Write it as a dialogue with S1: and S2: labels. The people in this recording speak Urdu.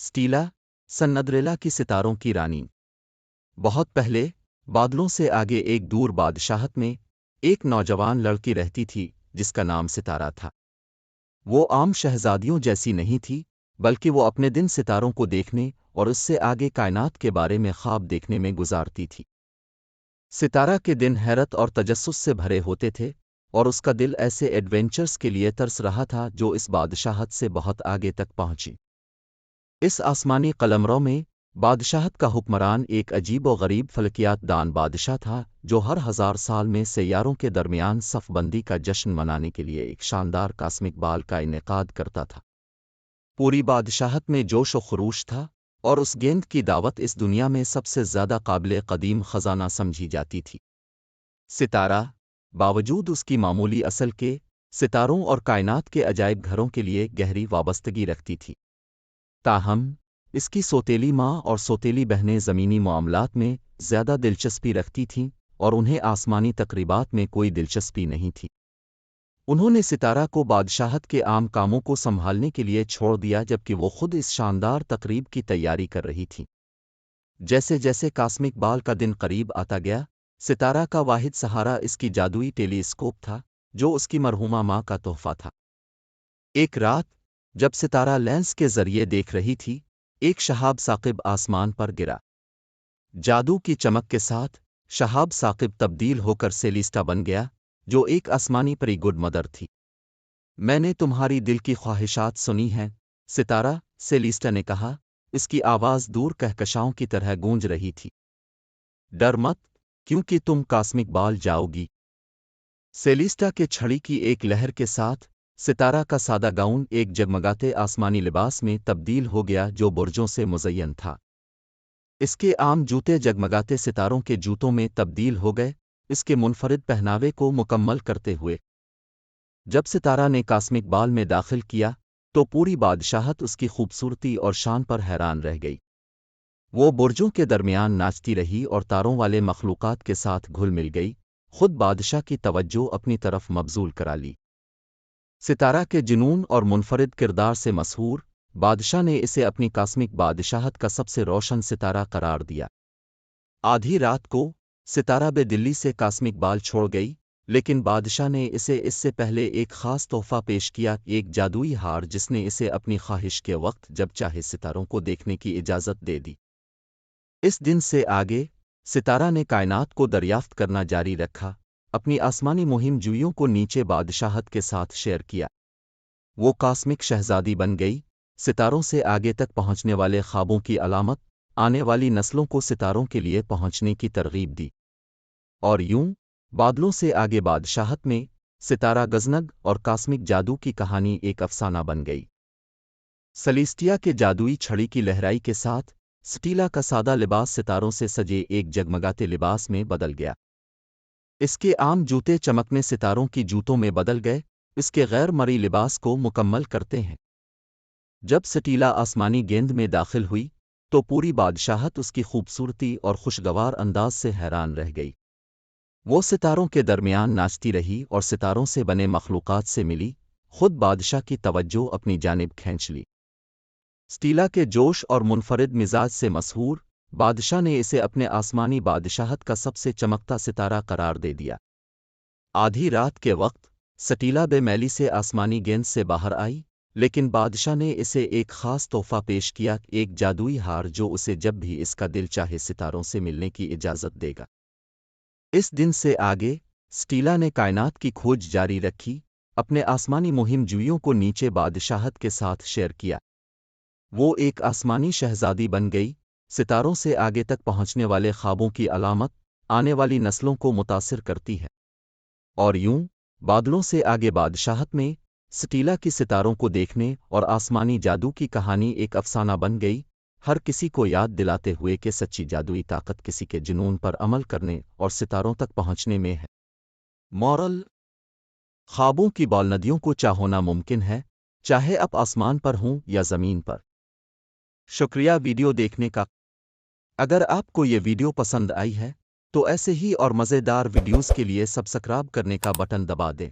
S1: سٹیلا سنڈریلا کی ستاروں کی رانی۔ بہت پہلے بادلوں سے آگے ایک دور بادشاہت میں ایک نوجوان لڑکی رہتی تھی جس کا نام ستارہ تھا۔ وہ عام شہزادیوں جیسی نہیں تھی بلکہ وہ اپنے دن ستاروں کو دیکھنے اور اس سے آگے کائنات کے بارے میں خواب دیکھنے میں گزارتی تھی۔ ستارہ کے دن حیرت اور تجسس سے بھرے ہوتے تھے اور اس کا دل ایسے ایڈونچرز کے لیے ترس رہا تھا جو اس بادشاہت سے بہت آگے تک پہنچی۔ اس آسمانی قلمرو میں بادشاہت کا حکمران ایک عجیب و غریب فلکیات دان بادشاہ تھا جو ہر 1000 سال میں سیاروں کے درمیان صف بندی کا جشن منانے کے لیے ایک شاندار کاسمک بال کا انعقاد کرتا تھا۔ پوری بادشاہت میں جوش و خروش تھا اور اس گیند کی دعوت اس دنیا میں سب سے زیادہ قابل قدیم خزانہ سمجھی جاتی تھی۔ ستارہ باوجود اس کی معمولی اصل کے ستاروں اور کائنات کے عجائب گھروں کے لیے گہری وابستگی رکھتی تھی۔ تاہم اس کی سوتیلی ماں اور سوتیلی بہنیں زمینی معاملات میں زیادہ دلچسپی رکھتی تھیں اور انہیں آسمانی تقریبات میں کوئی دلچسپی نہیں تھی۔ انہوں نے ستارہ کو بادشاہت کے عام کاموں کو سنبھالنے کے لیے چھوڑ دیا جبکہ وہ خود اس شاندار تقریب کی تیاری کر رہی تھی۔ جیسے جیسے کاسمک بال کا دن قریب آتا گیا، ستارہ کا واحد سہارا اس کی جادوئی ٹیلی اسکوپ تھا جو اس کی مرحومہ ماں کا تحفہ تھا۔ ایک رات جب ستارہ لینس کے ذریعے دیکھ رہی تھی، ایک شہاب ثاقب آسمان پر گرا۔ جادو کی چمک کے ساتھ شہاب ثاقب تبدیل ہو کر سیلیسٹا بن گیا جو ایک آسمانی پری گڈ مدر تھی۔ میں نے تمہاری دل کی خواہشات سنی ہیں ستارہ، سیلیسٹا نے کہا، اس کی آواز دور کہکشاؤں کی طرح گونج رہی تھی۔ ڈر مت کیونکہ تم کاسمک بال جاؤ گی۔ سیلیسٹا کے چھڑی کی ایک لہر کے ساتھ ستارہ کا سادہ گاؤن ایک جگمگاتے آسمانی لباس میں تبدیل ہو گیا جو برجوں سے مزین تھا۔ اس کے عام جوتے جگمگاتے ستاروں کے جوتوں میں تبدیل ہو گئے، اس کے منفرد پہناوے کو مکمل کرتے ہوئے۔ جب ستارہ نے کاسمک بال میں داخل کیا تو پوری بادشاہت اس کی خوبصورتی اور شان پر حیران رہ گئی۔ وہ برجوں کے درمیان ناچتی رہی اور تاروں والے مخلوقات کے ساتھ گھل مل گئی، خود بادشاہ کی توجہ اپنی طرف مبذول کرا لی۔ ستارہ کے جنون اور منفرد کردار سے مسحور، بادشاہ نے اسے اپنی کاسمک بادشاہت کا سب سے روشن ستارہ قرار دیا۔ آدھی رات کو ستارہ بے دلی سے کاسمک بال چھوڑ گئی، لیکن بادشاہ نے اسے اس سے پہلے ایک خاص تحفہ پیش کیا، ایک جادوئی ہار جس نے اسے اپنی خواہش کے وقت جب چاہے ستاروں کو دیکھنے کی اجازت دے دی۔ اس دن سے آگے ستارہ نے کائنات کو دریافت کرنا جاری رکھا، اپنی آسمانی مہم جوئیوں کو نیچے بادشاہت کے ساتھ شیئر کیا۔ وہ کاسمک شہزادی بن گئی، ستاروں سے آگے تک پہنچنے والے خوابوں کی علامت، آنے والی نسلوں کو ستاروں کے لیے پہنچنے کی ترغیب دی۔ اور یوں بادلوں سے آگے بادشاہت میں ستارہ گزنگ اور کاسمک جادو کی کہانی ایک افسانہ بن گئی۔ سلیسٹیا کے جادوئی چھڑی کی لہرائی کے ساتھ سٹیلا کا سادہ لباس ستاروں سے سجے ایک جگمگاتے لباس میں بدل گیا۔ اس کے عام جوتے چمکنے ستاروں کی جوتوں میں بدل گئے، اس کے غیر مرئی لباس کو مکمل کرتے ہیں۔ جب سٹیلا آسمانی گیند میں داخل ہوئی تو پوری بادشاہت اس کی خوبصورتی اور خوشگوار انداز سے حیران رہ گئی۔ وہ ستاروں کے درمیان ناچتی رہی اور ستاروں سے بنے مخلوقات سے ملی، خود بادشاہ کی توجہ اپنی جانب کھینچ لی۔ سٹیلا کے جوش اور منفرد مزاج سے مسحور، بادشاہ نے اسے اپنے آسمانی بادشاہت کا سب سے چمکتا ستارہ قرار دے دیا۔ آدھی رات کے وقت سٹیلا بے میلی سے آسمانی گیند سے باہر آئی، لیکن بادشاہ نے اسے ایک خاص تحفہ پیش کیا، ایک جادوئی ہار جو اسے جب بھی اس کا دل چاہے ستاروں سے ملنے کی اجازت دے گا۔ اس دن سے آگے سٹیلا نے کائنات کی کھوج جاری رکھی، اپنے آسمانی مہم جوئیوں کو نیچے بادشاہت کے ساتھ شیئر کیا۔ وہ ایک آسمانی شہزادی بن گئی، ستاروں سے آگے تک پہنچنے والے خوابوں کی علامت، آنے والی نسلوں کو متاثر کرتی ہے۔ اور یوں بادلوں سے آگے بادشاہت میں سٹیلا کی ستاروں کو دیکھنے اور آسمانی جادو کی کہانی ایک افسانہ بن گئی، ہر کسی کو یاد دلاتے ہوئے کہ سچی جادوئی طاقت کسی کے جنون پر عمل کرنے اور ستاروں تک پہنچنے میں ہے۔ مورل: خوابوں کی بالندیوں کو چاہنا ممکن ہے، چاہے آپ آسمان پر ہوں یا زمین پر۔ شکریہ ویڈیو دیکھنے کا۔ اگر آپ کو یہ ویڈیو پسند آئی ہے تو ایسے ہی اور مزیدار ویڈیوز کے لیے سبسکرائب کرنے کا بٹن دبا دیں۔